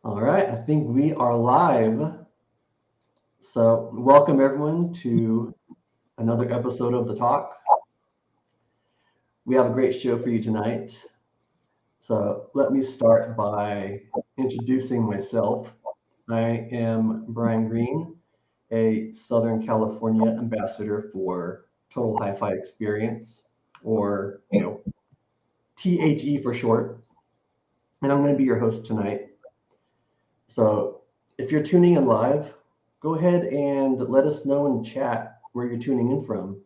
All right, I think we are live. So, welcome everyone to another episode of The Talk. We have a great show for you tonight. So, let me start by introducing myself. I am Brian Green, a Southern California ambassador for Total Hi-Fi Experience, or T.H.E for short. And I'm going to be your host tonight. So, if you're tuning in live, go ahead and let us know in chat where you're tuning in from.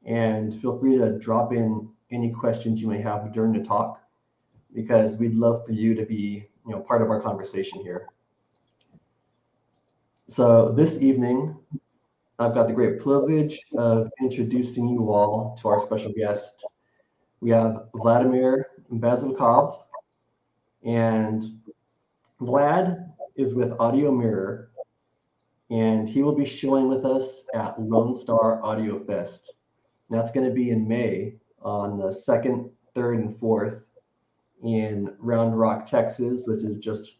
And feel free to drop in any questions you may have during the talk, because we'd love for you to be part of our conversation here. So this evening, I've got the great privilege of introducing you all to our special guest. We have Vladimir Bazelkov, and Vlad is with Audio Mirror, and he will be showing with us at Lone Star Audiofest. That's going to be in May on the 2nd, 3rd, and 4th in Round Rock, Texas, which is just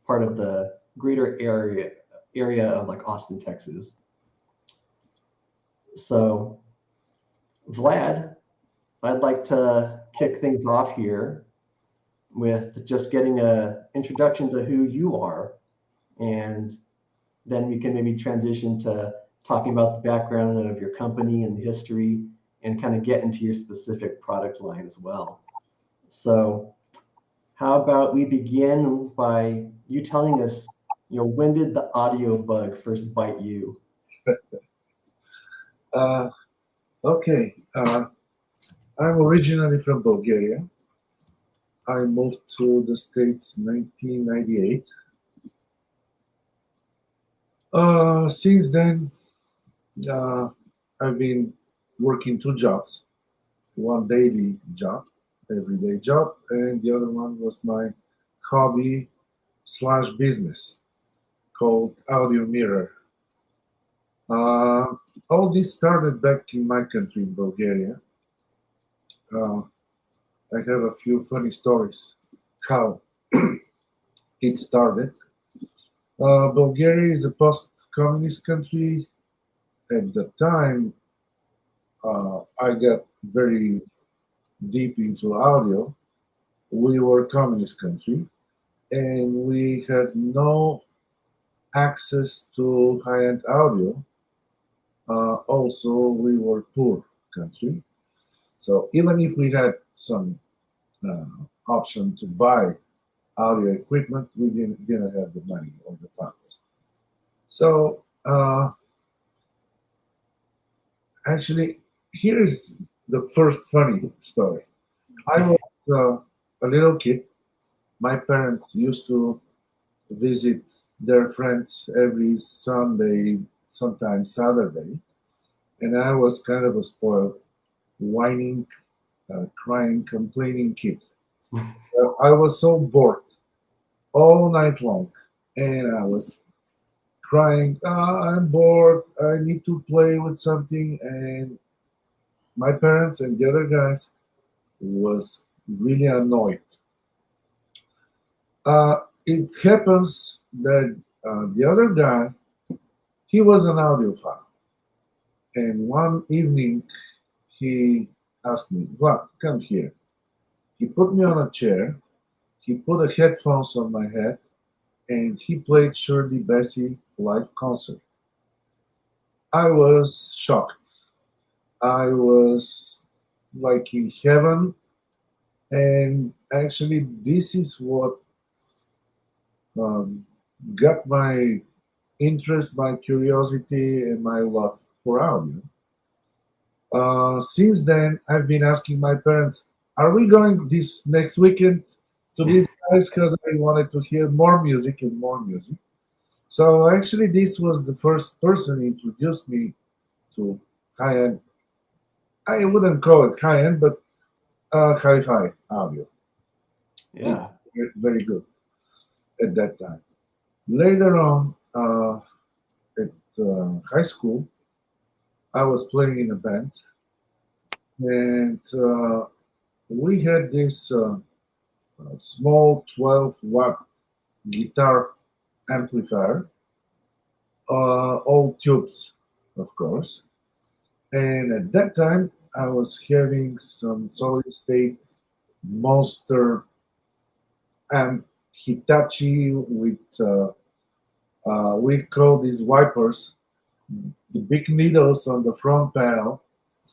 part of the greater area of like Austin, Texas. So, Vlad, I'd like to kick things off here with just getting a introduction to who you are, and then we can maybe transition to talking about the background of your company and the history and kind of get into your specific product line as well. So how about we begin by you telling us, when did the audio bug first bite you? Uh, okay. I'm originally from Bulgaria. I moved to the States in 1998. Since then, uh, I've been working two jobs, one daily job, everyday job, and the other one was my hobby slash business called Audio Mirror. Uh, all this started back in my country, in Bulgaria. Uh, I have a few funny stories how it started. Bulgaria is a post-communist country. At the time, I got very deep into audio. We were a communist country, and we had no access to high-end audio. Also, we were poor country. So even if we had some uh, option to buy audio equipment, we didn't have the money or the funds. So actually, here is the first funny story. I was a little kid. My parents used to visit their friends every Sunday, sometimes Saturday, and I was kind of a spoiled, whining, crying, complaining kid. I was so bored all night long, and I was crying, I'm bored, I need to play with something. And my parents and the other guys was really annoyed. It happens that the other guy, he was an audiophile. And one evening, he asked me, "What? Come here." He put me on a chair, he put a headphones on my head, and he played Shirley Bassey live concert. I was shocked. I was like in heaven, and actually, this is what um, got my interest, my curiosity, and my love for audio. Since then, I've been asking my parents, "Are we going this next weekend to these guys?" Because I wanted to hear more music and more music. So actually, this was the first person who introduced me to high-end. I wouldn't call it high-end, but hi-fi audio. It Yeah. was very good at that time. Later on, at high school, I was playing in a band, and we had this small 12 watt. guitar amplifier, all tubes, of course. And at that time, I was having some solid state monster amp Hitachi with we call these wipers, the big needles on the front panel.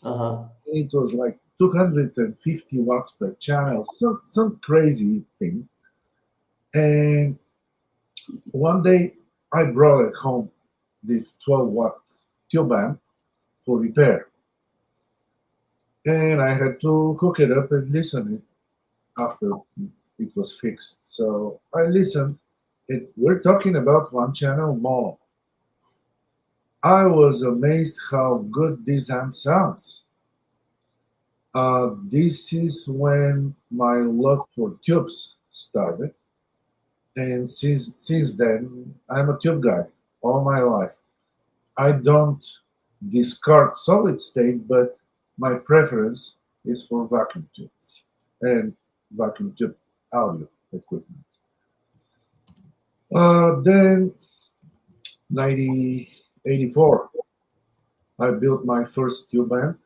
Uh-huh. It was like 250 watts per channel, some crazy thing. And one day I brought at home this 12-watt tube amp for repair. And I had to hook it up and listen it after it was fixed. So I listened. We're talking about one channel mono. I was amazed how good this amp sounds. This is when my love for tubes started, and since then I'm a tube guy all my life. I don't discard solid state, but my preference is for vacuum tubes and vacuum tube audio equipment. Then 1984, I built my first tube amp.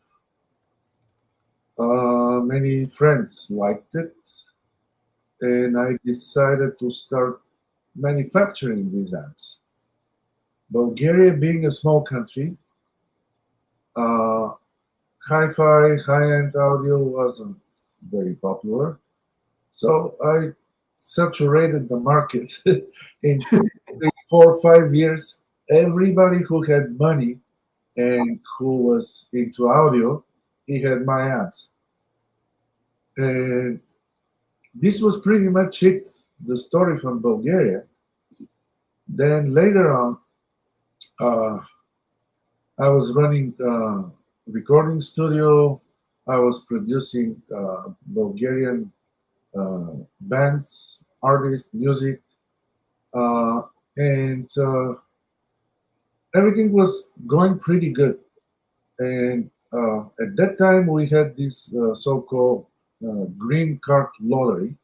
Many friends liked it, and I decided to start manufacturing these amps. Bulgaria being a small country, uh, hi-fi, high-end audio wasn't very popular, so I saturated the market. In 4 or 5 years, everybody who had money and who was into audio, he had my amps. And this was pretty much it, the story from Bulgaria. Then later on, uh, I was running recording studio. I was producing Bulgarian bands, artists, music, uh, and everything was going pretty good. And at that time, we had this so-called green card lottery,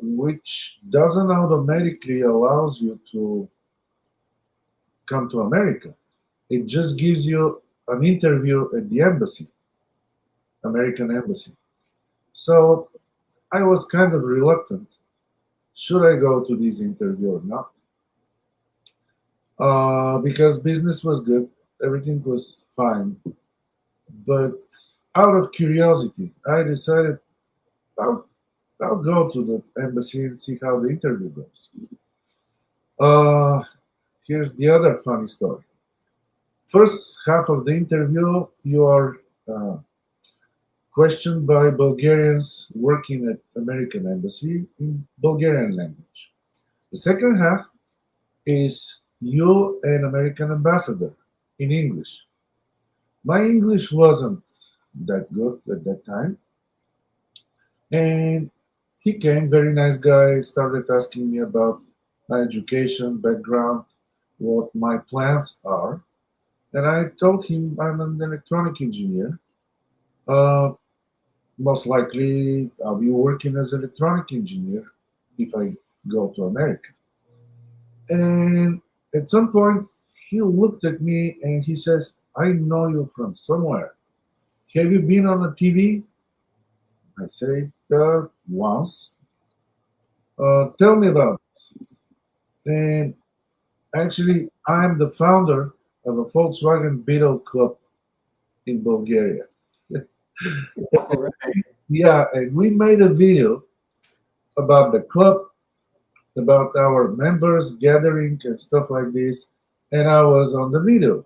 which doesn't automatically allows you to come to America. It just gives you an interview at the embassy, American embassy. So I was kind of reluctant. Should I go to this interview or not? Because business was good, everything was fine. But out of curiosity, I decided I'll, I'll go to the embassy and see how the interview goes. Uh, Here's the other funny story. First half of the interview, you are questioned by Bulgarians working at American embassy in Bulgarian language. The second half is you and American ambassador in English. My English wasn't that good at that time, and he came, very nice guy, started asking me about my education, background, what my plans are, and I told him I'm an electronic engineer. Uh, Most likely, I'll be working as an electronic engineer if I go to America. And at some point, he looked at me and he says, I know you from somewhere. Have you been on a TV? I say, once. Tell me about it. And actually, I'm the founder of a Volkswagen Beetle Club in Bulgaria. All right. Yeah, and we made a video about the club, about our members gathering and stuff like this. And I was on the video.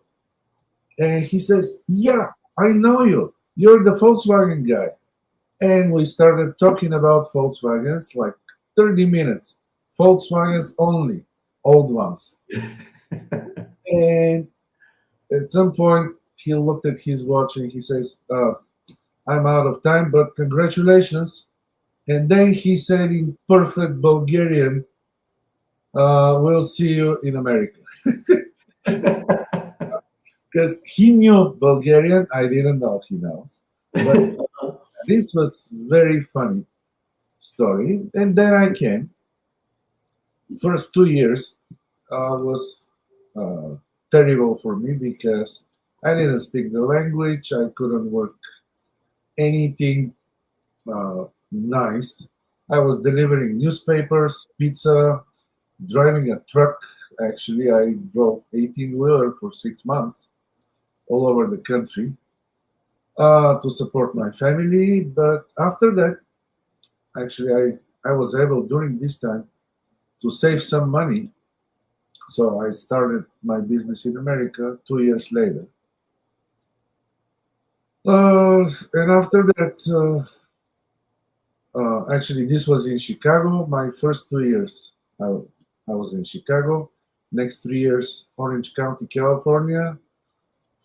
And he says, yeah, I know you. You're the Volkswagen guy. And we started talking about Volkswagens like 30 minutes. Volkswagens only, old ones. And at some point, he looked at his watch and he says, I'm out of time, but congratulations. And then he said in perfect Bulgarian, we'll see you in America. Because he knew Bulgarian, I didn't know he knows. But this was very funny story. And then I came. First 2 years was uh, terrible for me because I didn't speak the language. I couldn't work anything nice. I was delivering newspapers, pizza, driving a truck. Actually, I drove 18-wheeler for 6 months all over the country to support my family. But after that, actually, I was able during this time to save some money. So I started my business in America 2 years later. And after that, actually, this was in Chicago. My first 2 years, I was in Chicago. Next 3 years, Orange County, California.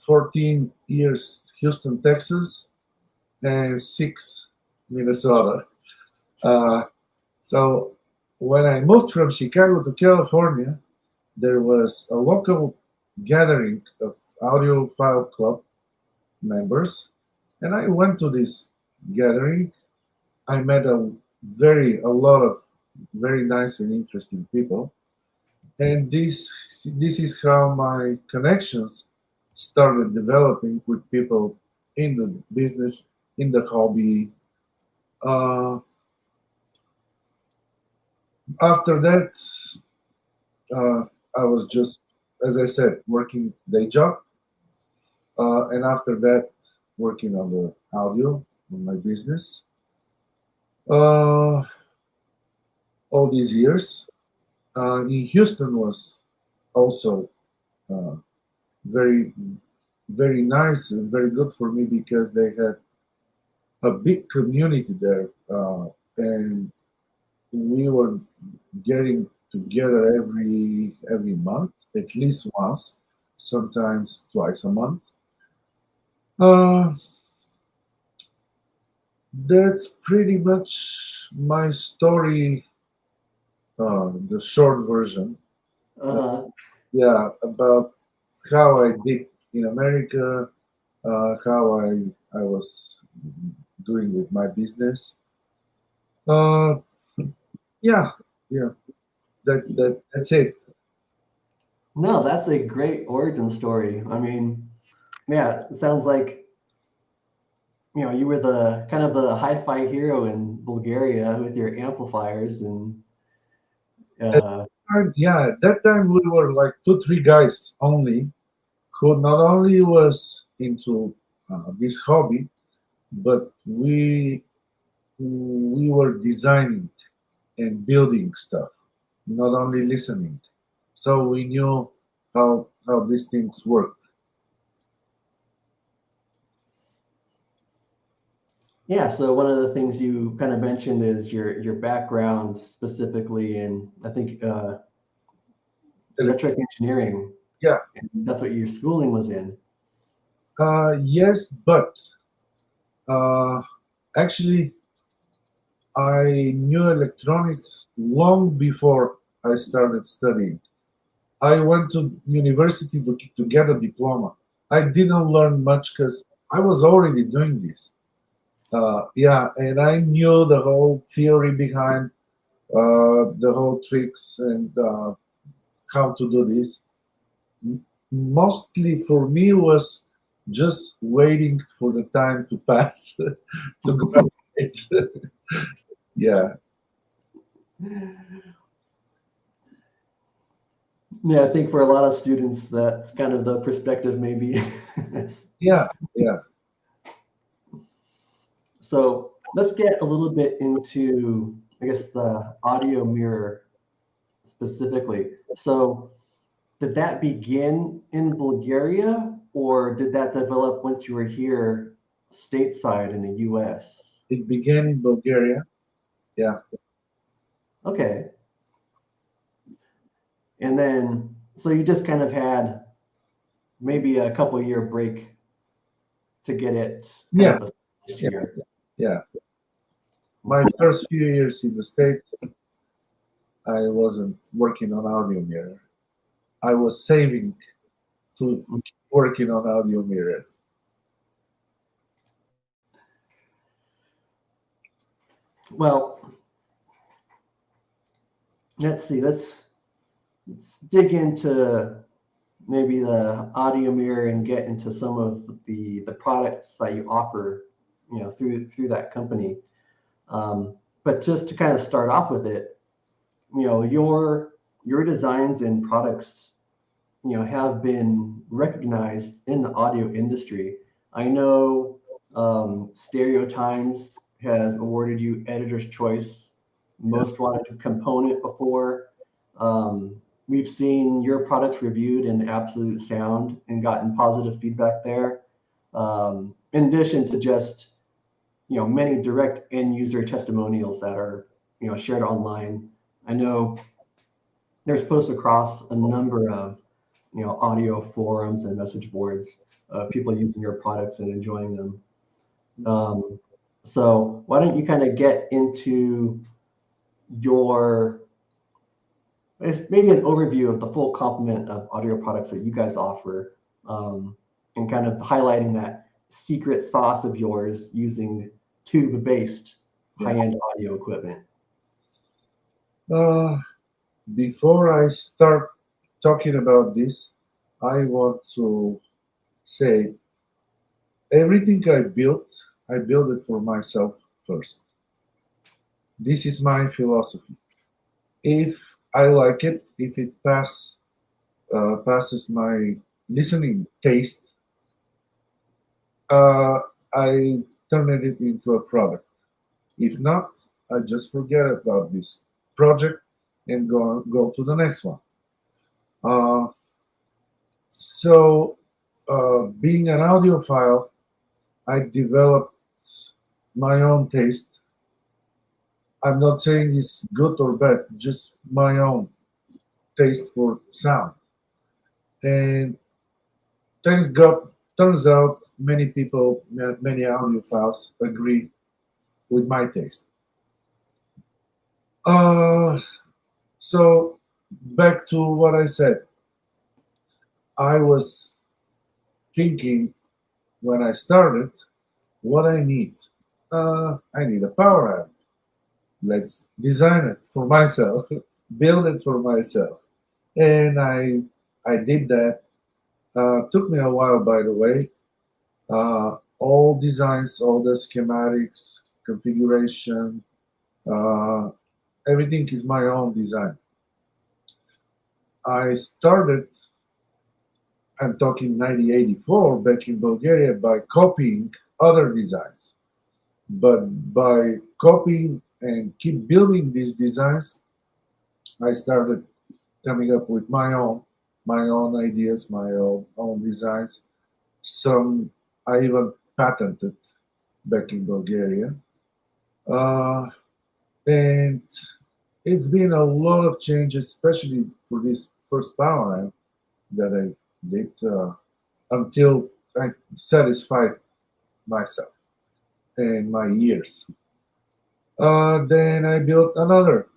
14 years, Houston, Texas, and six, Minnesota. Uh, so when I moved from Chicago to California, there was a local gathering of audiophile club members, and I went to this gathering. I met a lot of very nice and interesting people, and this is how my connections started developing with people in the business, in the hobby. Uh, After that, I was just, as I said, working day job, and after that, working on the audio on my business. Uh, all these years in Houston was also uh, very very nice and very good for me because they had a big community there, and we were getting together every month, at least once, sometimes twice a month. Uh, that's pretty much my story, the short version. Uh, Uh-huh. yeah, about how I did in America, how I was doing with my business. Uh, yeah, yeah, that's it. No, that's a great origin story. I mean, yeah, it sounds like, you were the kind of the hi-fi hero in Bulgaria with your amplifiers and At uh, yeah, at that time we were like two, three guys only who not only was into this hobby, but we were designing and building stuff, not only listening. So we knew how these things work. yeah, so one of the things you kind of mentioned is your background specifically in, I think, Ele- electric engineering. Yeah, That's what your schooling was in. yes, but uh, actually I knew electronics long before I started studying. I went to university to get a diploma. I didn't learn much because I was already doing this. Yeah, and I knew the whole theory behind the whole tricks and how to do this. Mostly for me was just waiting for the time to pass to graduate. Yeah, Yeah, I think for a lot of students, that's kind of the perspective, maybe. yeah, yeah. So let's get a little bit into, I guess, the audio mirror specifically. So did that begin in Bulgaria, or did that develop once you were here stateside in the US? It began in Bulgaria. Yeah, Okay. And then, so you just kind of had maybe a couple year break to get it kind yeah, of established yeah, here. yeah. My first few years in the States, I wasn't working on audio mirror. I was saving to keep working on audio mirror. Well, let's see. Let's dig into maybe the audio mirror and get into some of the products that you offer, through that company. But just to kind of start off with it, your designs and products, have been recognized in the audio industry. I know Stereo Times has awarded you Editor's Choice, Yeah. Most Wanted Component before. We've seen your products reviewed in Absolute Sound and gotten positive feedback there. In addition to just many direct end user testimonials that are shared online. I know there's posts across a number of audio forums and message boards of people using your products and enjoying them. Um, so why don't you kind of get into your it's maybe an overview of the full complement of audio products that you guys offer, and kind of highlighting that secret sauce of yours using tube-based Yeah. high-end audio equipment. Uh, Before I start talking about this, I want to say everything I built it for myself first. This is my philosophy. If I like it, if it passes my listening taste, uh, I turn it into a product. If not, I just forget about this project and go to the next one. Uh, being an audiophile, I developed my own taste. I'm not saying it's good or bad, just my own taste for sound. And thanks God, turns out many people, many audiophiles agree with my taste. Uh, so back to what I said. I was thinking when I started what I need. I need a power amp. Let's design it for myself, build it for myself. And I did that. Took me a while, by the way. All designs, all the schematics, configuration, uh, everything is my own design. I started, I'm talking 1984, back in Bulgaria, by copying other designs. But by copying and keep building these designs, I started coming up with my own ideas, my own designs. Some I even patented back in Bulgaria. Uh, and it's been a lot of changes, especially for this first power amp that I did until I satisfied myself and my ears. Then I built another,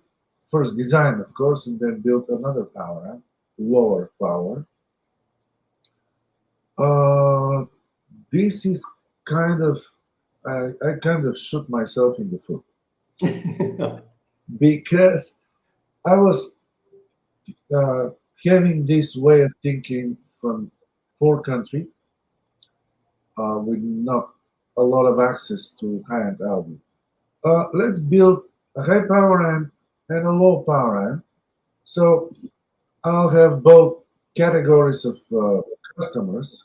first design, of course, and then built another power amp, lower power. Uh, this is kind of, I kind of shoot myself in the foot because I was uh, having this way of thinking from poor country with not a lot of access to high-end audio. Let's build a high power amp and a low power amp. So I'll have both categories of customers.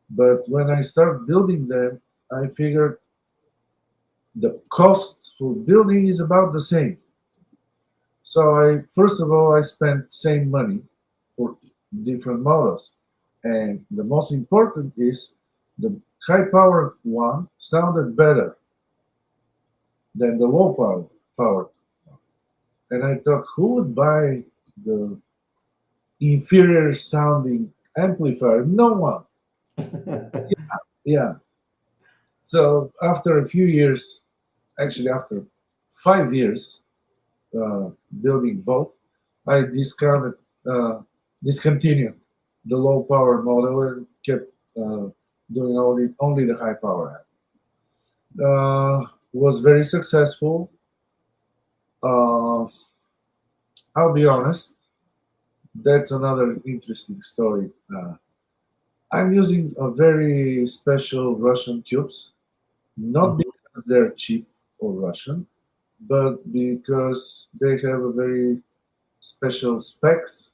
But when I start building them, I figured the cost for building is about the same. So I first of all I spent same money for different models. And the most important is the high power one sounded better than the low power. And I thought, who would buy the inferior sounding amplifier? No one. Yeah. So after a few years, actually after 5 years building both, I uh, discontinued the low power model and kept doing only the high power app. Was very successful. Uh, I'll be honest, that's another interesting story. I'm using a very special Russian tubes, not Mhm. because they're cheap or Russian, but because they have a very special specs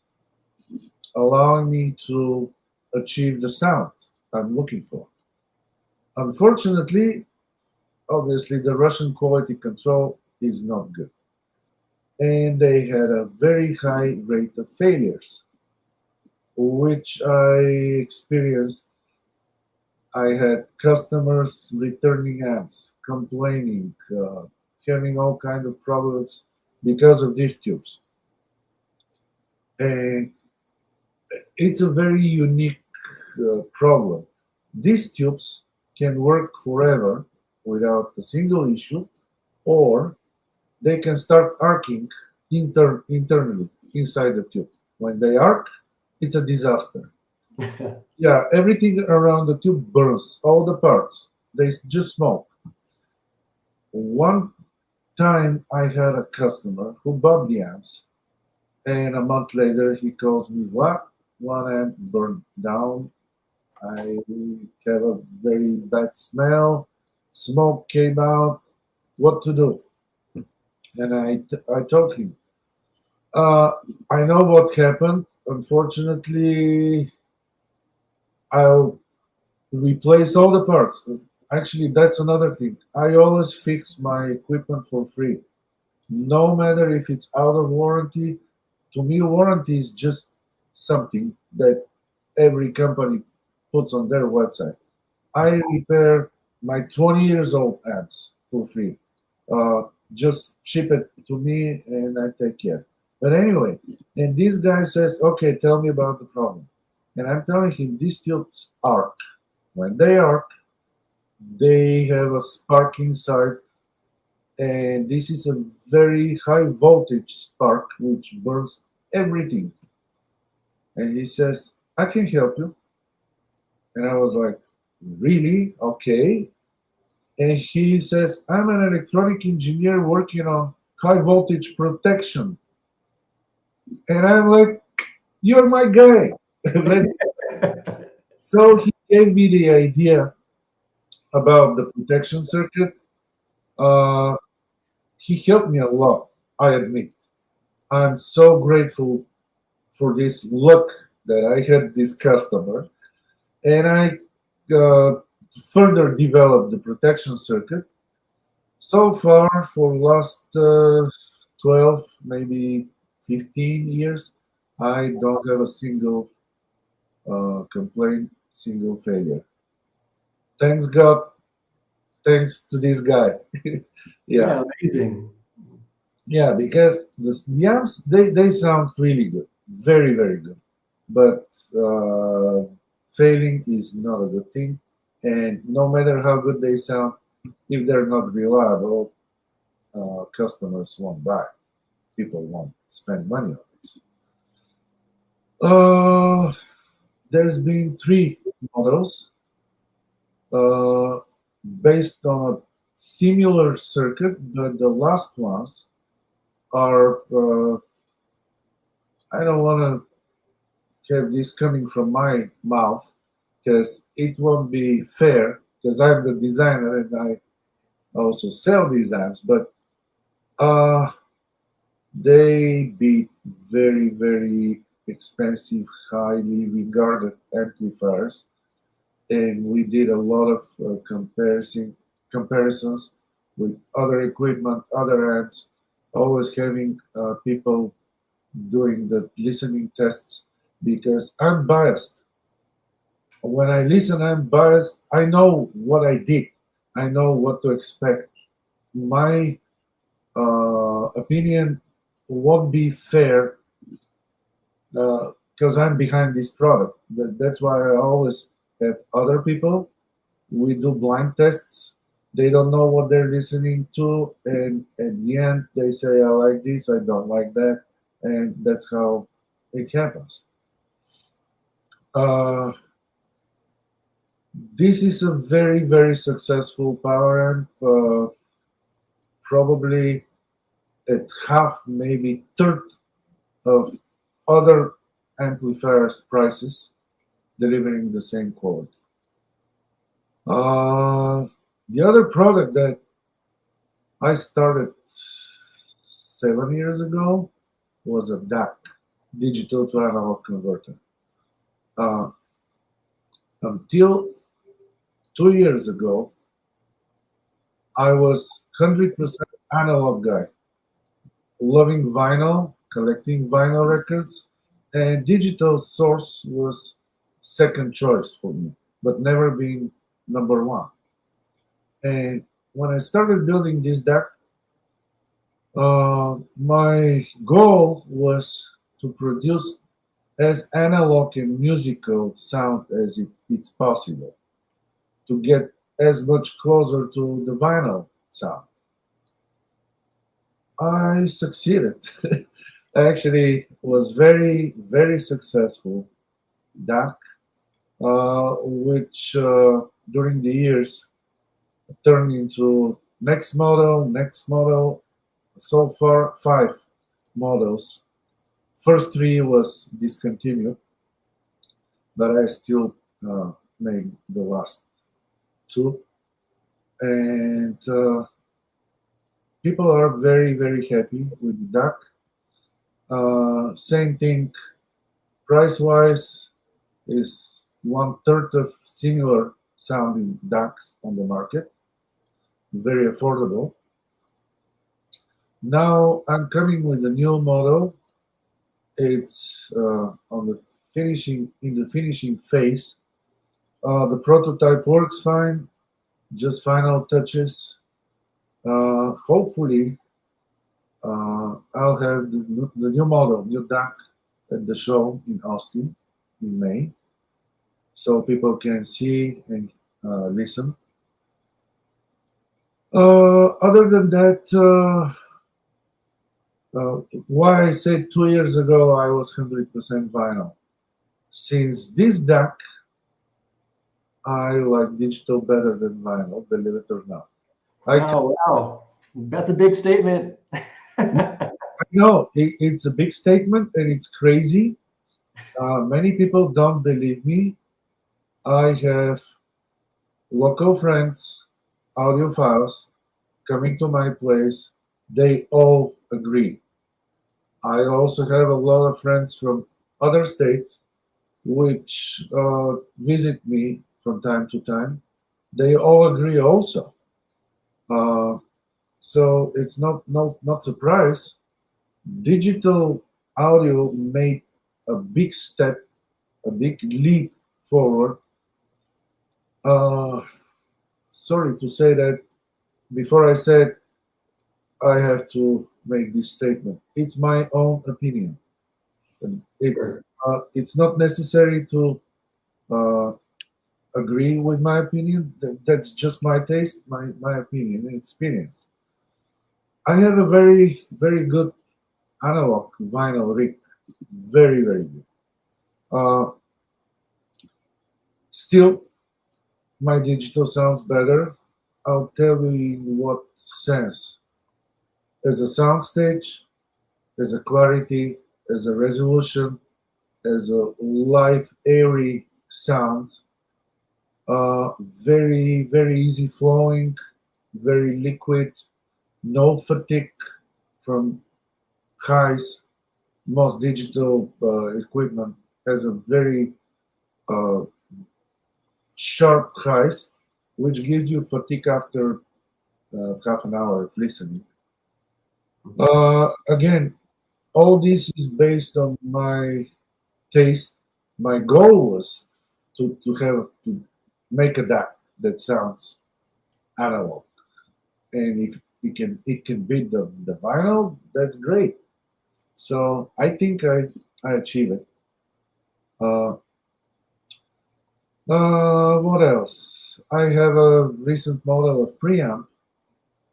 allowing me to achieve the sound I'm looking for. Unfortunately, obviously, the Russian quality control is not good, and they had a very high rate of failures, which I experienced. I had customers returning apps, complaining, having all kind of problems because of these tubes. And it's a very unique problem. These tubes can work forever without a single issue, or they can start arcing internally inside the tube. When they arc, it's a disaster. Yeah, everything around the tube burns, all the parts. They just smoke. One time I had a customer who bought the amps, and a month later he calls me, "What? One amp burned down. I have a very bad smell. Smoke came out. What to do?" And I told him, uh, "I know what happened. Unfortunately, I'll replace all the parts." Actually, that's another thing. I always fix my equipment for free, no matter if it's out of warranty. To me, warranty is just something that every company puts on their website. I repair my 20 years old amps for free. Uh, just ship it to me and I take care. But anyway, and this guy says, "Okay, tell me about the problem." And I'm telling him these tubes arc. When they arc, they have a spark inside, and this is a very high voltage spark which burns everything. And he says, "I can help you." And I was like, "Really? Okay." And he says, "I'm an electronic engineer working on high voltage protection." And I'm like, "You're my guy." So he gave me the idea about the protection circuit. Uh, he helped me a lot, I admit. I'm so grateful for this luck that I had this customer. And I further developed the protection circuit. So far, for last 12, maybe 15 years, I don't have a single complaint, single failure. Thanks God, thanks to this guy. Yeah, Yeah, amazing. yeah, because the amps, they sound really good, very, very good. But failing is not a good thing. And no matter how good they sound, if they're not reliable, customers won't buy. People won't spend money on this. Uh, there's been three models uh, based on a similar circuit, but the last ones are, I don't want to have this coming from my mouth because it won't be fair because I'm the designer and I also sell these amps, but uh, they beat very, very expensive, highly regarded amplifiers, and we did a lot of comparisons with other equipment, other amps, always having people doing the listening tests because I'm biased. When I listen, I'm biased. I know what I did. I know what to expect. My opinion won't be fair because I'm behind this product. That's why I always have other people. We do blind tests. They don't know what they're listening to, and at the end they say, "I like this, I don't like that," and that's how it happens. Uh, this is a very, very successful power amp, probably at half, maybe third. of other amplifiers prices delivering the same quality. Uh, the other product that I started 7 years ago was a DAC, digital to analog converter. Uh, until 2 years ago, I was 100% analog guy, loving vinyl, collecting vinyl records, and digital source was second choice for me, but never being number one. And when I started building this deck, my goal was to produce as analog and musical sound as it's possible, to get as much closer to the vinyl sound. I succeeded. I actually was very, very successful DAC, which during the years turned into next model. So far, five models. First three was discontinued, but I still made the last two. And people are very, very happy with the DAC. Same thing, price wise, is one third of similar sounding DACs on the market, very affordable. Now I'm coming with a new model. It's on the finishing in the finishing phase. The prototype works fine, just final touches. Hopefully, I'll have the new model, new DAC, at the show in Austin in May, so people can see and listen. Other than that, why I said 2 years ago I was 100% vinyl. Since this DAC, I like digital better than vinyl, believe it or not. I can, Wow, wow. That's a big statement. I know it's a big statement and it's crazy. Many people don't believe me. I have local friends, audiophiles, coming to my place. They all agree. I also have a lot of friends from other states which visit me from time to time. They all agree also. Uh, so it's not surprise. Digital audio made a big step, a big leap forward. Uh, Sorry to say that before I said I have to make this statement. It's my own opinion. And Sure. it's not necessary to uh, agree with my opinion. That's just my taste, my opinion and experience. I have a very, very good analog vinyl rig. Very, very good. Uh, Still, my digital sounds better. I'll tell you in what sense. As a soundstage, as a clarity, as a resolution, as a live, airy sound, very, very easy flowing, very liquid, no fatigue from highs. Most digital equipment has a very uh, sharp highs, which gives you fatigue after half an hour of listening. Again, all this is based on my taste. My goal was to make a DAC that sounds analog, and if it can beat the vinyl, that's great. So I think I achieve it. Uh, what else? I have a recent model of preamp.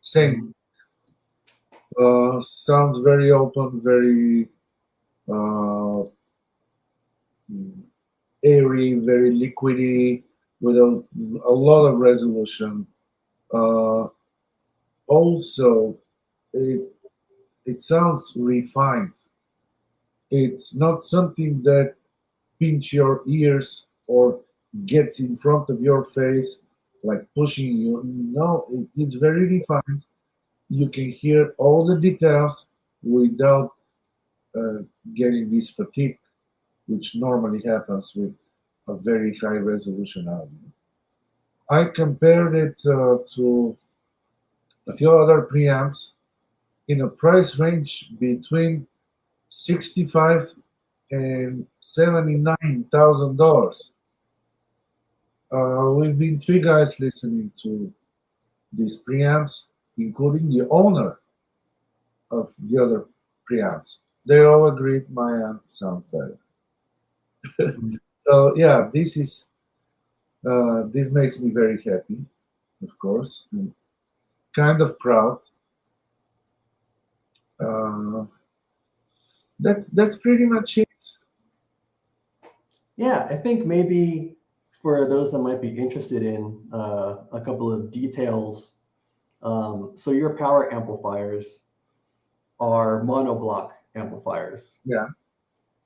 Same, Mhm. sounds very open, very uh, airy, very liquidy, with a lot of resolution. Uh, Also, it it sounds refined. It's not something that pinch your ears or gets in front of your face, like pushing you. No, it's very refined. You can hear all the details without uh, getting this fatigue, which normally happens with a very high resolution audio. I compared it to a few other preamps in a price range between 65 and $79,000. We've been three guys listening to these preamps, including the owner of the other preamps. They all agreed my amp sounds better. So yeah, this makes me very happy, of course, and kind of proud. Uh, that's pretty much it. Yeah, I think maybe for those that might be interested in a couple of details, so your power amplifiers are monoblock amplifiers. Yeah.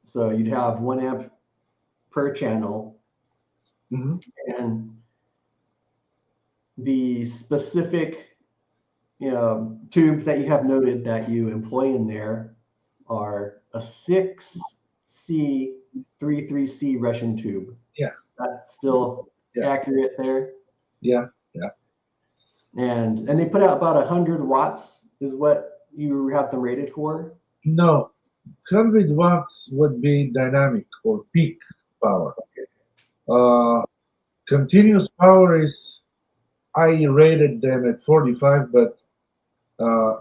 So you'd have 1 amp per channel, Hmm. and the specific tubes that you have noted that you employ in there are a 6C 33C Russian tube. Yeah. That's still Yeah. accurate there. Yeah. Yeah. And they put out about 100 watts is what you have them rated for. No, 100 watts would be dynamic or peak power. Uh, Continuous power is, I rated them at 45, but uh,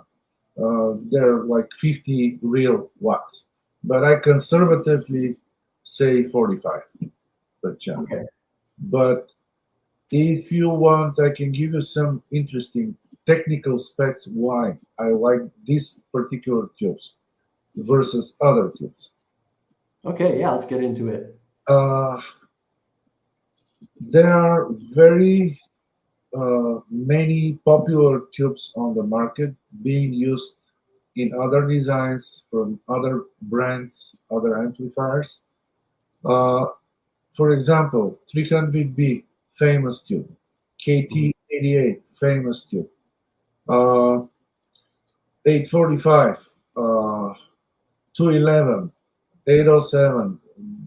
they're like 50 real watts. But I conservatively say 45 per channel. Okay. But if you want, I can give you some interesting technical specs why I like these particular tubes versus other tubes. Okay, yeah, let's get into it. Uh, there are very many popular tubes on the market being used in other designs from other brands, other amplifiers. Uh, for example, 300B, famous tube. Mhm. KT88, famous tube. Uh, 845, 211, 807.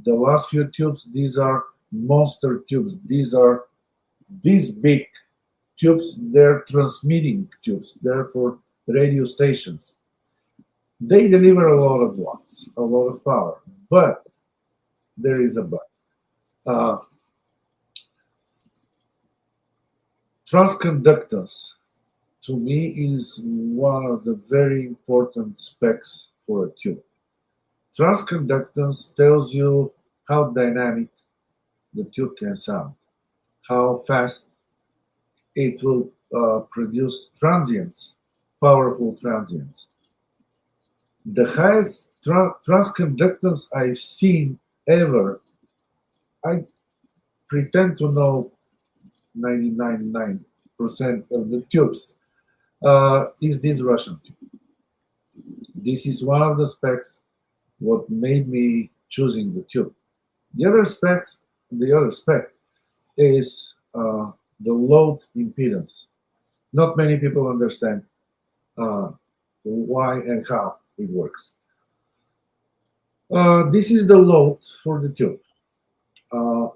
The last few tubes, these are monster tubes. These are these big tubes. They're transmitting tubes. They're for radio stations. They deliver a lot of watts, a lot of power. But there is a but. Uh, Transconductance, to me, is one of the very important specs for a tube. Transconductance tells you how dynamic the tube can sound, how fast it will produce transients, powerful transients. The highest transconductance I've seen ever, I pretend to know 99.9% of the tubes, is this Russian tube. This is one of the specs what made me choosing the tube. The other spec is the load impedance. Not many people understand uh, why and how it works. This is the load for the tube. Uh,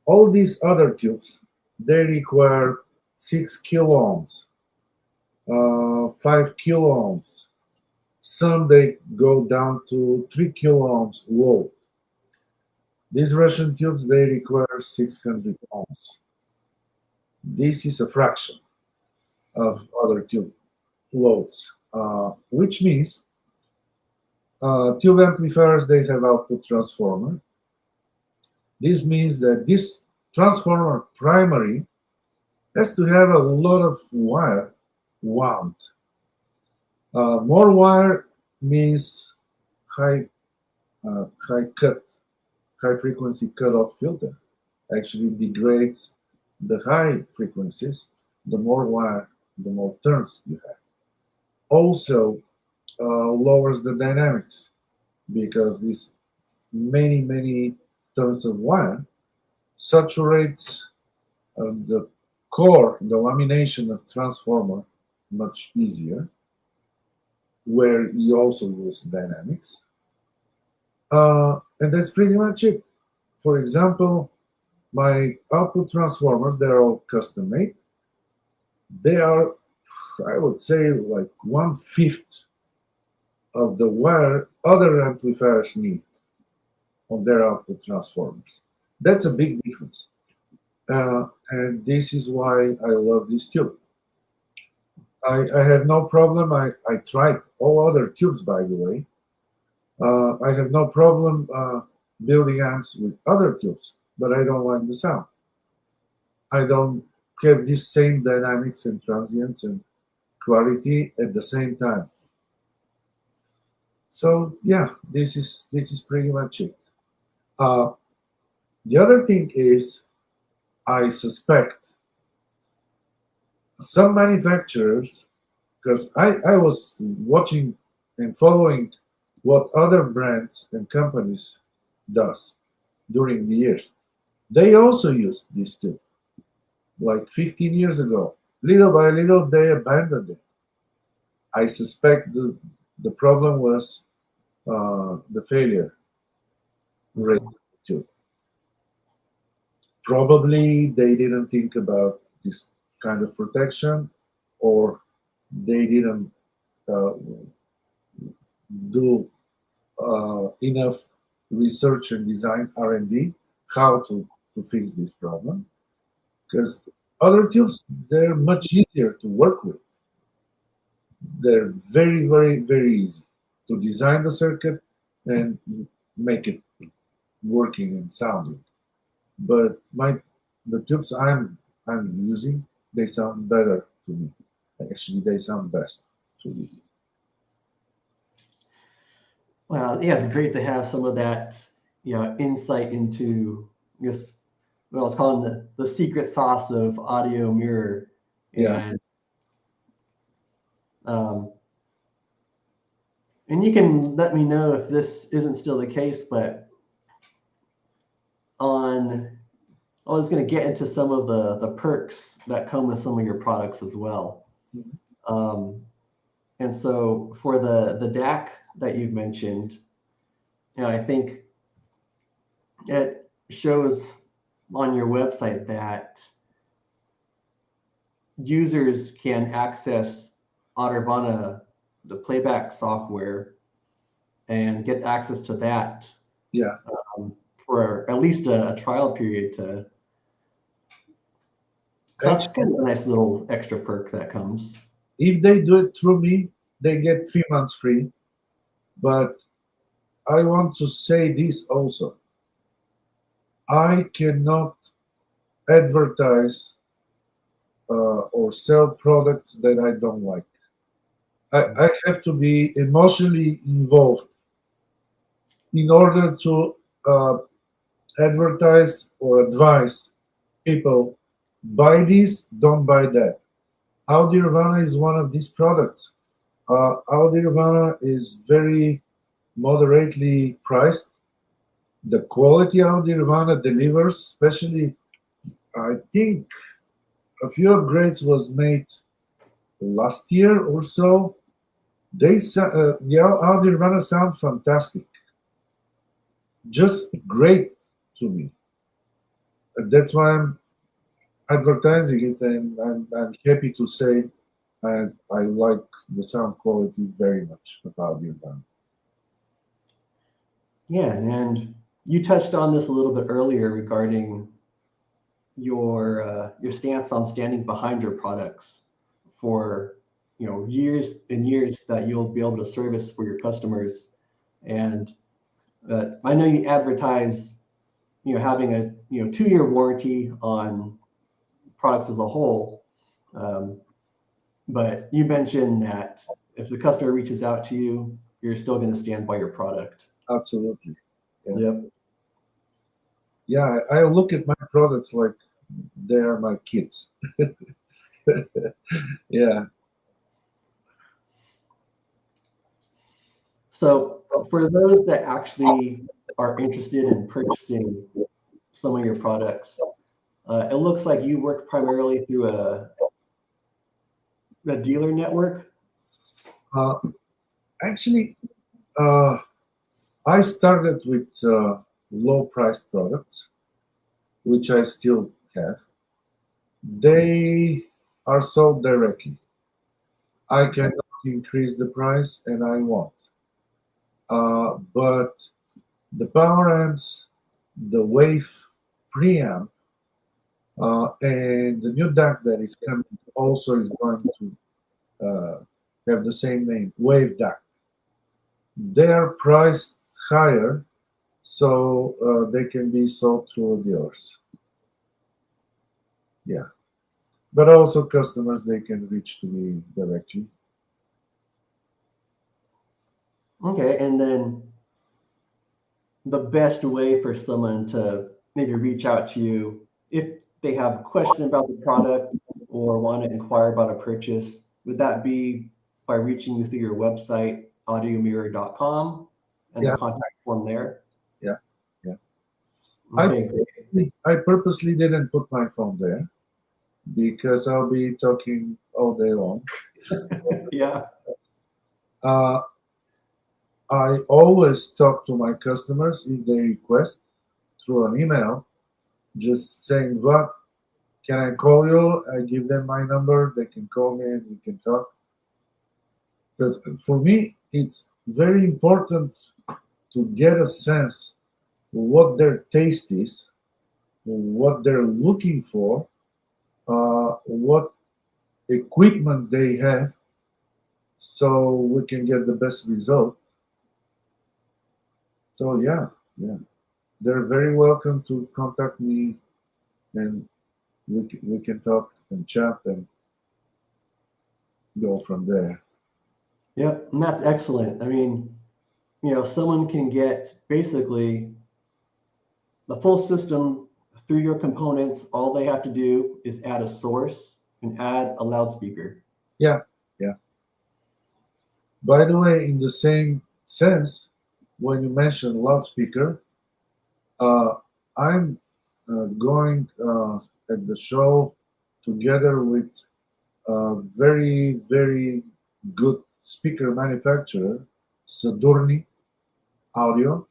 all these other tubes, they require 6 kilo ohms, 5 kilo ohms. Some they go down to 3 kilo ohms load. These Russian tubes, they require 600 ohms. This is a fraction of other tube loads, which means tube amplifiers, they have output transformer. This means that this transformer primary has to have a lot of wire wound. More wire means high, high cut, high frequency cutoff filter. Actually degrades the high frequencies. The more wire, the more turns you have. Also lowers the dynamics. because these many tons of wire saturates the core, the lamination of transformer much easier, where you also use dynamics. And that's pretty much it. For example, my output transformers, they're all custom made. They are, I would say, like 1/5 of the wire other amplifiers need on their output transformers. That's a big difference. And this is why I love this tube. I have no problem. I tried all other tubes, by the way. I have no problem building amps with other tubes, but I don't like the sound. I don't have this same dynamics and transients and quality at the same time. So yeah, this is pretty much it. Uh, the other thing is, I suspect some manufacturers, because I was watching and following what other brands and companies does during the years. They also used this too, like 15 years ago. Little by little, they abandoned it. I suspect the problem was the failure rate too. Probably they didn't think about this kind of protection, or they didn't uh, do enough research and design R&D how to fix this problem. Because other tubes, they're much easier to work with. They're very easy to design the circuit and make it working and sounding. But the tubes I'm using, they sound better to me. Actually, they sound best to me. Well, yeah, it's great to have some of that, insight into, I guess, what I was calling the secret sauce of audio mirror. Yeah, And um, and you can let me know if this isn't still the case, but on I was going to get into some of the perks that come with some of your products as well. Um, and so for the DAC that you've mentioned, I think it shows on your website that users can access Audirvana, the playback software, and get access to that yeah. for at least a trial period to. So that's Actually, kind of a nice little extra perk that comes. if they do it through me, they get 3 months free. But I want to say this also. I cannot advertise or sell products that I don't like. I have to be emotionally involved in order to uh, advertise or advise people, buy this, don't buy that. Audi Nirvana is one of these products. Audi Nirvana is very moderately priced. The quality Audi Nirvana delivers, especially, I think a few upgrades was made last year or so. Yeah, Audi Nirvana sound fantastic, just great to me. That's why I'm advertising it, and I'm happy to say I like the sound quality very much of Audi Nirvana. Yeah, and you touched on this a little bit earlier regarding your stance on standing behind your products for years and years that you'll be able to service for your customers. And I know you advertise having a 2-year warranty on products as a whole, um, but you mentioned that if the customer reaches out to you, you're still going to stand by your product. Absolutely. Yeah. Yep. Yeah, I look at my products like they are my kids. Yeah. So For those that actually are interested in purchasing some of your products, it looks like you work primarily through a dealer network. Uh, Actually, uh, I started with low-priced products, which I still have. They are sold directly. I cannot increase the price, and I won't. But the power amps, the Wave preamp, and the new DAC that is coming also is going to have the same name, Wave DAC. They are priced higher, so they can be sold through dealers. Yeah, but also customers they can reach to me directly. Okay, and then the best way for someone to maybe reach out to you if they have a question about the product or want to inquire about a purchase, would that be by reaching you through your website, audiomirror.com, and the Yeah, contact form there? yeah, yeah. I Okay, great. I purposely didn't put my phone there because I'll be talking all day long. Yeah. Uh, I always talk to my customers if they request through an email, just saying, "What can I call you?" I give them my number. They can call me and we can talk. Because for me, it's very important to get a sense of what their taste is, what they're looking for, what equipment they have, so we can get the best result. So yeah, they're very welcome to contact me, and we can talk and chat and go from there. Yep, and that's excellent. I mean, someone can get basically the full system through your components. All they have to do is add a source and add a loudspeaker. Yeah, yeah. By the way, in the same sense, when you mention loudspeaker, uh, I'm going at the show together with a very good speaker manufacturer, Sadurni Audio.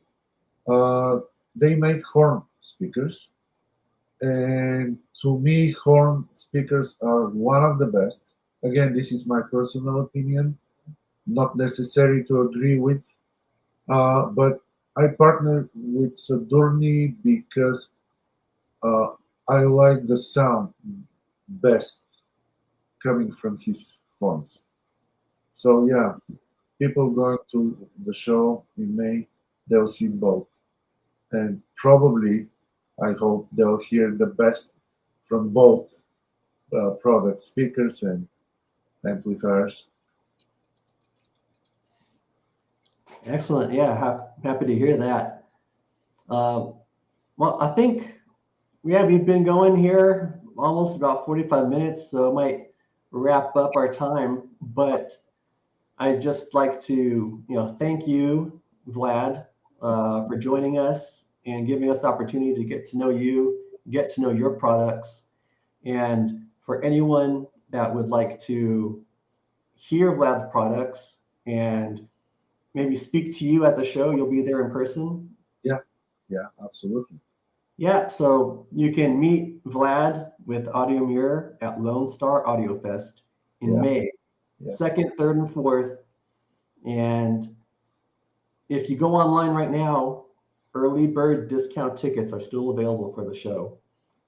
Uh, they make horn speakers, and to me, horn speakers are one of the best. Again, this is my personal opinion, not necessary to agree with. But I partnered with Sadurni because uh, I like the sound best coming from his horns. So yeah, people going to the show in May, they'll see both, and probably I hope they'll hear the best from both product speakers and amplifiers. Excellent. Yeah, happy to hear that. Uh, well, I think we've been going here almost about 45 minutes, so I might wrap up our time. But I'd just like to, thank you, Vlad, for joining us and giving us the opportunity to get to know you, get to know your products. And for anyone that would like to hear Vlad's products and maybe speak to you at the show, you'll be there in person. Yeah, yeah, absolutely. Yeah, so you can meet Vlad with Audio Mirror at Lone Star Audiofest in Yeah, May, yeah, 2nd, 3rd, and 4th. And if you go online right now, early bird discount tickets are still available for the show.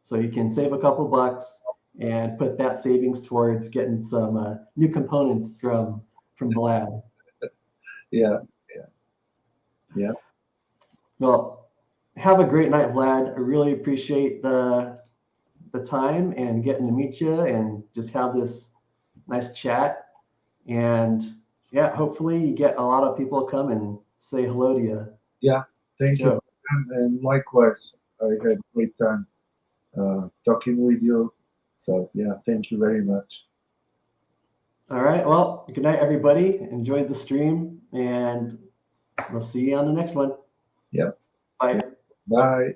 So you can save a couple bucks and put that savings towards getting some new components from Vlad. yeah, yeah, yeah. Well, have a great night, Vlad. I really appreciate the time and getting to meet you and just have this nice chat. And yeah, hopefully you get a lot of people come and say hello to you. Yeah, thank you. Joe. And likewise, I had a great time talking with you. So, yeah, thank you very much. All right. Well, good night, everybody. Enjoyed the stream and We'll see you on the next one. Yep. Bye. Bye.